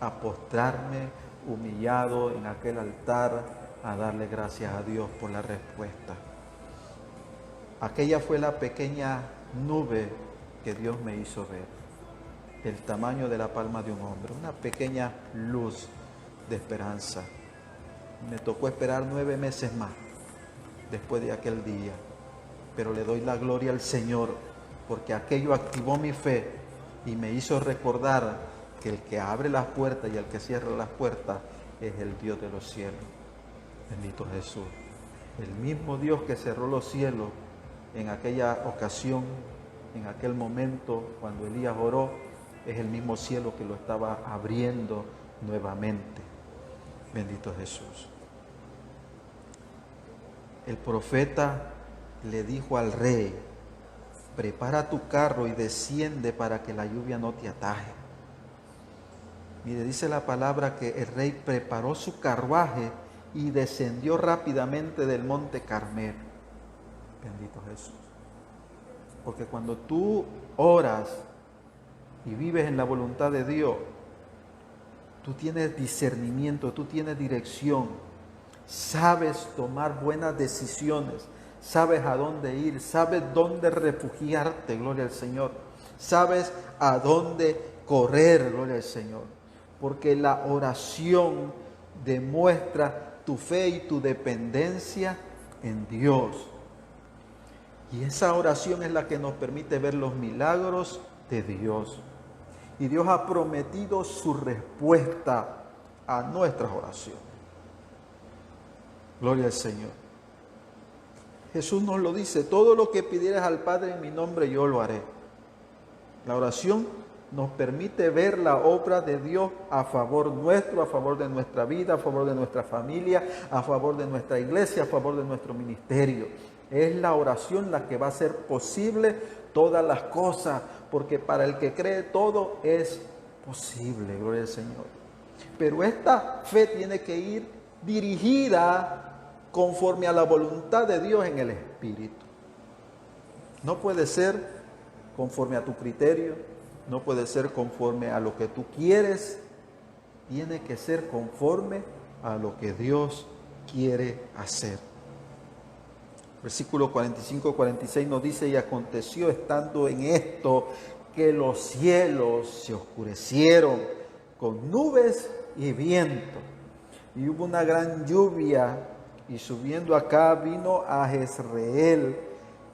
a postrarme humillado en aquel altar, a darle gracias a Dios por la respuesta. Aquella fue la pequeña nube que Dios me hizo ver, el tamaño de la palma de un hombre, una pequeña luz de esperanza. Me tocó esperar 9 meses más después de aquel día, pero le doy la gloria al Señor porque aquello activó mi fe y me hizo recordar que el que abre las puertas y el que cierra las puertas es el Dios de los cielos. Bendito Jesús. El mismo Dios que cerró los cielos en aquella ocasión en aquel momento cuando Elías oró, es el mismo cielo que lo estaba abriendo nuevamente. Bendito Jesús. El profeta le dijo al rey: prepara tu carro y desciende para que la lluvia no te ataje. Mire, dice la palabra que el rey preparó su carruaje y descendió rápidamente del monte Carmelo. Bendito Jesús. Porque cuando tú oras y vives en la voluntad de Dios, tú tienes discernimiento, tú tienes dirección, sabes tomar buenas decisiones, sabes a dónde ir, sabes dónde refugiarte, gloria al Señor, sabes a dónde correr, gloria al Señor, porque la oración demuestra tu fe y tu dependencia en Dios. Y esa oración es la que nos permite ver los milagros de Dios. Y Dios ha prometido su respuesta a nuestras oraciones. Gloria al Señor. Jesús nos lo dice: todo lo que pidieras al Padre en mi nombre, yo lo haré. La oración nos permite ver la obra de Dios a favor nuestro, a favor de nuestra vida, a favor de nuestra familia, a favor de nuestra iglesia, a favor de nuestro ministerio. Es la oración la que va a hacer posible todas las cosas, porque para el que cree todo es posible, gloria al Señor. Pero esta fe tiene que ir dirigida conforme a la voluntad de Dios en el Espíritu. No puede ser conforme a tu criterio, no puede ser conforme a lo que tú quieres, tiene que ser conforme a lo que Dios quiere hacer. Versículo 45-46 nos dice: y aconteció estando en esto que los cielos se oscurecieron con nubes y viento, y hubo una gran lluvia, y subiendo acá vino a Jezreel,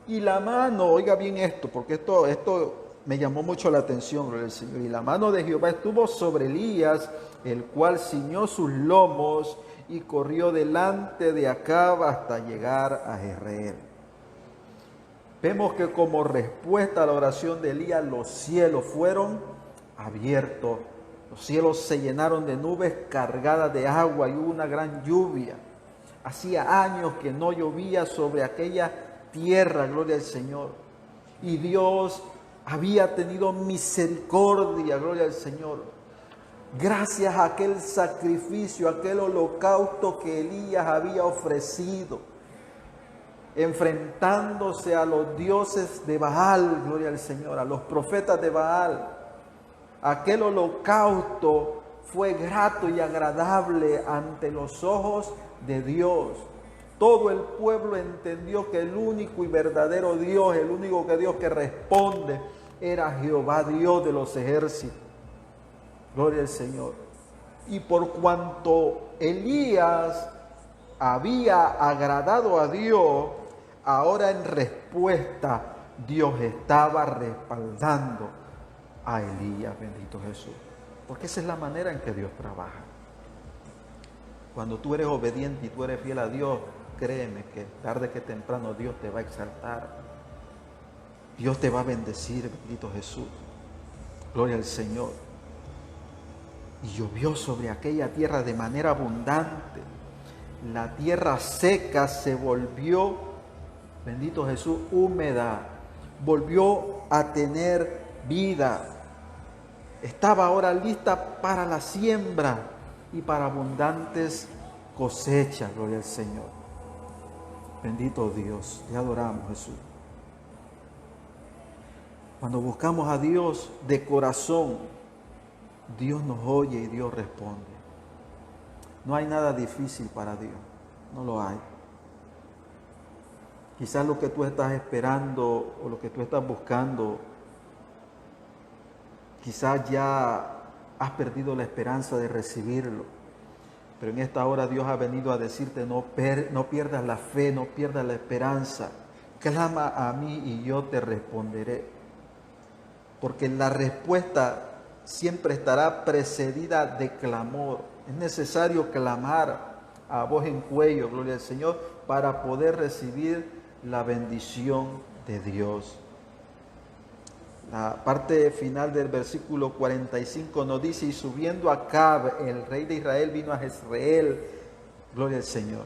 y la mano, oiga bien esto, porque esto me llamó mucho la atención, gloria al Señor, y la mano de Jehová estuvo sobre Elías, el cual ciñó sus lomos y corrió delante de Acab hasta llegar a Jezreel. Vemos que como respuesta a la oración de Elías, los cielos fueron abiertos, los cielos se llenaron de nubes cargadas de agua y hubo una gran lluvia. Hacía años que no llovía sobre aquella tierra, gloria al Señor, y Dios había tenido misericordia, gloria al Señor. Gracias a aquel sacrificio, aquel holocausto que Elías había ofrecido, enfrentándose a los dioses de Baal, gloria al Señor, a los profetas de Baal. Aquel holocausto fue grato y agradable ante los ojos de Dios. Todo el pueblo entendió que el único y verdadero Dios, el único Dios que responde, era Jehová, Dios de los ejércitos. Gloria al Señor. Y por cuanto Elías había agradado a Dios, ahora en respuesta Dios estaba respaldando a Elías, bendito Jesús. Porque esa es la manera en que Dios trabaja. Cuando tú eres obediente y tú eres fiel a Dios, créeme que tarde que temprano Dios te va a exaltar. Dios te va a bendecir, bendito Jesús. Gloria al Señor. Y llovió sobre aquella tierra de manera abundante. La tierra seca se volvió, bendito Jesús, húmeda. Volvió a tener vida. Estaba ahora lista para la siembra y para abundantes cosechas, gloria al Señor. Bendito Dios, te adoramos, Jesús. Cuando buscamos a Dios de corazón, Dios nos oye y Dios responde. No hay nada difícil para Dios, no lo hay. Quizás lo que tú estás esperando o lo que tú estás buscando, quizás ya has perdido la esperanza de recibirlo. Pero en esta hora Dios ha venido a decirte: no pierdas la fe, no pierdas la esperanza. Clama a mí y yo te responderé. Porque la respuesta siempre estará precedida de clamor. Es necesario clamar a voz en cuello, gloria al Señor, para poder recibir la bendición de Dios. La parte final del versículo 45 nos dice, y subiendo Acab, el rey de Israel, vino a Jezreel. Gloria al Señor.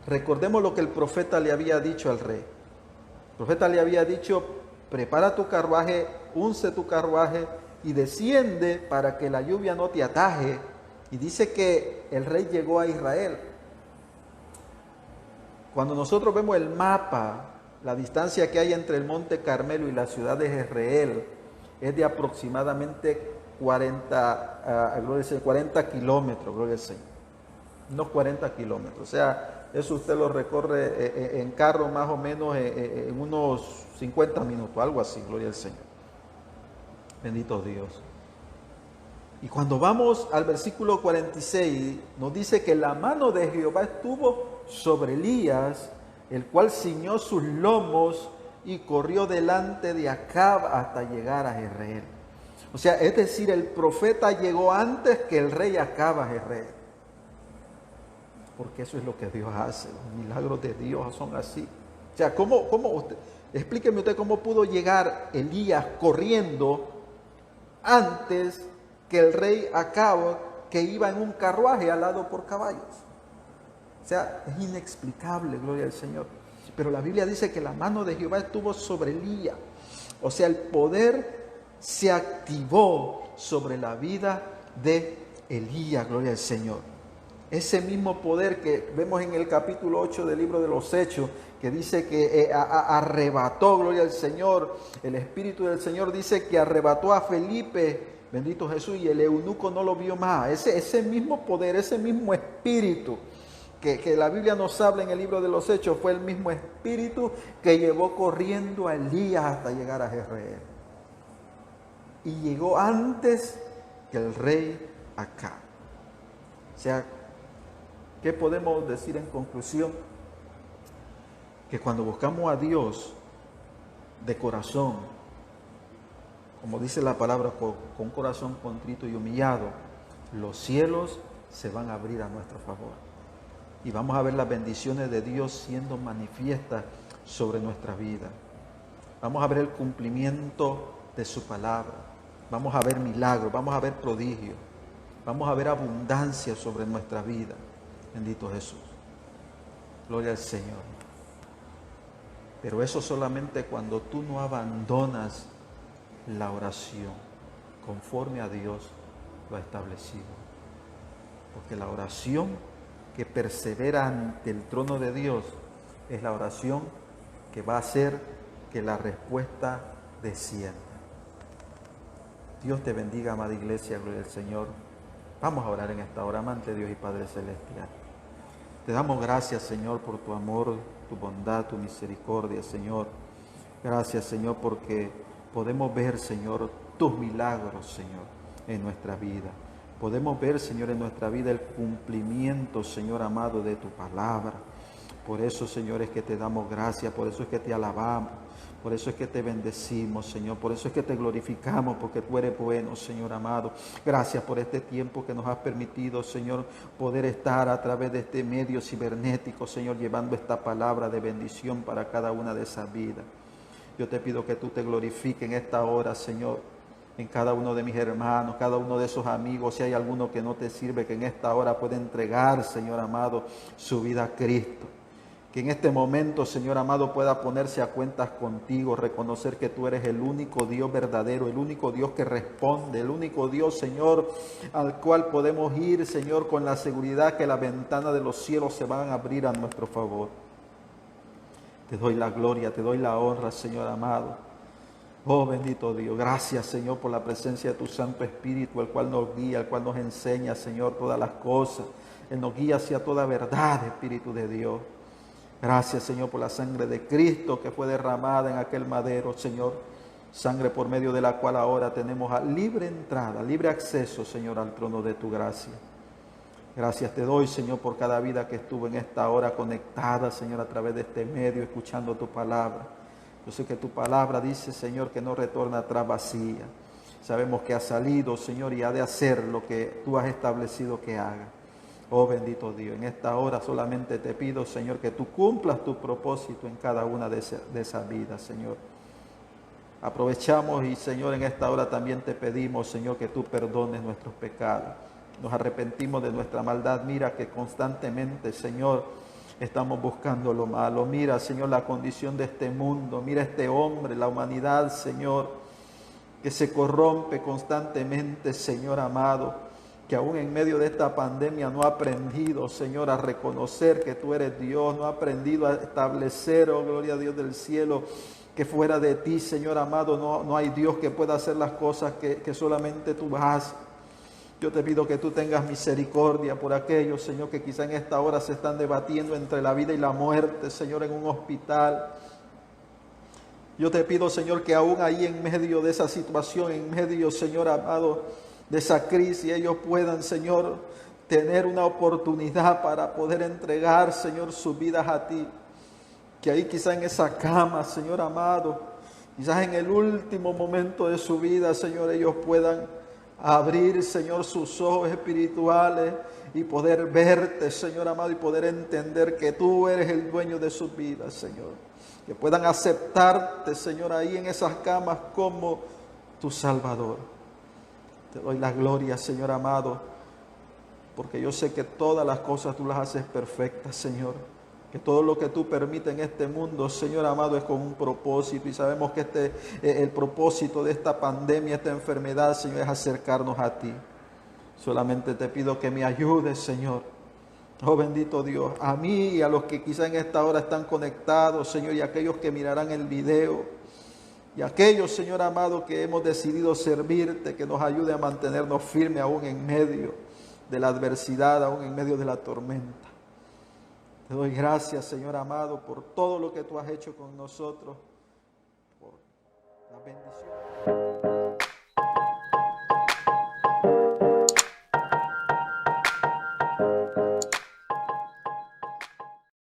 Recordemos lo que el profeta le había dicho al rey. El profeta le había dicho, prepara tu carruaje, unce tu carruaje y desciende para que la lluvia no te ataje. Y dice que el rey llegó a Israel. Cuando nosotros vemos el mapa, la distancia que hay entre el monte Carmelo y la ciudad de Jezreel es de aproximadamente 40 kilómetros, gloria al Señor. Unos 40 kilómetros. O sea, eso usted lo recorre en carro más o menos en unos 50 minutos, algo así, gloria al Señor. Bendito Dios. Y cuando vamos al versículo 46, nos dice que la mano de Jehová estuvo sobre Elías, el cual ciñó sus lomos y corrió delante de Acab hasta llegar a Jezreel. O sea, es decir, el profeta llegó antes que el rey Acab a Jezreel. Porque eso es lo que Dios hace. Los milagros de Dios son así. O sea, explíqueme usted cómo pudo llegar Elías corriendo antes que el rey Acab, que iba en un carruaje alado por caballos. O sea, es inexplicable, gloria al Señor. Pero la Biblia dice que la mano de Jehová estuvo sobre Elías. O sea, el poder se activó sobre la vida de Elías, gloria al Señor. Ese mismo poder que vemos en el capítulo 8 del libro de los Hechos, que dice que arrebató, gloria al Señor, el Espíritu del Señor dice que arrebató a Felipe, bendito Jesús, y el eunuco no lo vio más. Ese mismo poder, ese mismo Espíritu que la Biblia nos habla en el libro de los Hechos, fue el mismo Espíritu que llevó corriendo a Elías hasta llegar a Jezreel. Y llegó antes que el rey Acab. O sea, ¿qué podemos decir en conclusión? Que cuando buscamos a Dios de corazón, como dice la palabra, con corazón contrito y humillado, los cielos se van a abrir a nuestro favor. Y vamos a ver las bendiciones de Dios siendo manifiestas sobre nuestra vida. Vamos a ver el cumplimiento de su palabra. Vamos a ver milagros, vamos a ver prodigios. Vamos a ver abundancia sobre nuestra vida. Bendito Jesús. Gloria al Señor. Pero eso solamente cuando tú no abandonas la oración conforme a Dios lo ha establecido. Porque la oración que persevera ante el trono de Dios es la oración que va a hacer que la respuesta descienda. Dios te bendiga, amada iglesia, gloria al Señor. Vamos a orar en esta hora, amante Dios y Padre Celestial. Te damos gracias, Señor, por tu amor, tu bondad, tu misericordia, Señor. Gracias, Señor, porque podemos ver, Señor, tus milagros, Señor, en nuestra vida. Podemos ver, Señor, en nuestra vida el cumplimiento, Señor amado, de tu palabra. Por eso, Señor, es que te damos gracias, por eso es que te alabamos, por eso es que te bendecimos, Señor, por eso es que te glorificamos, porque tú eres bueno, Señor amado. Gracias por este tiempo que nos has permitido, Señor, poder estar a través de este medio cibernético, Señor, llevando esta palabra de bendición para cada una de esas vidas. Yo te pido que tú te glorifiques en esta hora, Señor, en cada uno de mis hermanos, cada uno de esos amigos. Si hay alguno que no te sirve, que en esta hora pueda entregar, Señor amado, su vida a Cristo. Que en este momento, Señor amado, pueda ponerse a cuentas contigo, reconocer que tú eres el único Dios verdadero, el único Dios que responde, el único Dios, Señor, al cual podemos ir, Señor, con la seguridad que las ventanas de los cielos se van a abrir a nuestro favor. Te doy la gloria, te doy la honra, Señor amado. Oh, bendito Dios, gracias, Señor, por la presencia de tu Santo Espíritu, el cual nos guía, el cual nos enseña, Señor, todas las cosas. Él nos guía hacia toda verdad, Espíritu de Dios. Gracias, Señor, por la sangre de Cristo que fue derramada en aquel madero, Señor. Sangre por medio de la cual ahora tenemos libre entrada, libre acceso, Señor, al trono de tu gracia. Gracias te doy, Señor, por cada vida que estuvo en esta hora conectada, Señor, a través de este medio, escuchando tu palabra. Yo sé que tu palabra dice, Señor, que no retorna atrás vacía. Sabemos que ha salido, Señor, y ha de hacer lo que tú has establecido que haga. Oh, bendito Dios, en esta hora solamente te pido, Señor, que tú cumplas tu propósito en cada una de esas vidas, Señor. Aprovechamos y Señor, en esta hora también te pedimos, Señor, que tú perdones nuestros pecados. Nos arrepentimos de nuestra maldad. Mira que constantemente, Señor, estamos buscando lo malo. Mira, Señor, la condición de este mundo. Mira este hombre, la humanidad, Señor, que se corrompe constantemente, Señor amado, que aún en medio de esta pandemia no ha aprendido, Señor, a reconocer que tú eres Dios, no ha aprendido a establecer, oh gloria a Dios del cielo, que fuera de ti, Señor amado, no hay Dios que pueda hacer las cosas que solamente tú haces. Yo te pido que tú tengas misericordia por aquellos, Señor, que quizá en esta hora se están debatiendo entre la vida y la muerte, Señor, en un hospital. Yo te pido, Señor, que aún ahí en medio de esa situación, en medio, Señor amado, de esa crisis, ellos puedan, Señor, tener una oportunidad para poder entregar, Señor, sus vidas a ti. Que ahí quizá en esa cama, Señor amado, quizás en el último momento de su vida, Señor, ellos puedan abrir, Señor, sus ojos espirituales y poder verte, Señor amado, y poder entender que tú eres el dueño de sus vidas, Señor. Que puedan aceptarte, Señor, ahí en esas camas como tu Salvador. Te doy la gloria, Señor amado, porque yo sé que todas las cosas tú las haces perfectas, Señor. Que todo lo que tú permites en este mundo, Señor amado, es con un propósito. Y sabemos que el propósito de esta pandemia, esta enfermedad, Señor, es acercarnos a ti. Solamente te pido que me ayudes, Señor. Oh bendito Dios, a mí y a los que quizá en esta hora están conectados, Señor, y a aquellos que mirarán el video. Y a aquellos, Señor amado, que hemos decidido servirte, que nos ayude a mantenernos firmes aún en medio de la adversidad, aún en medio de la tormenta. Te doy gracias, Señor amado, por todo lo que tú has hecho con nosotros, por la bendición.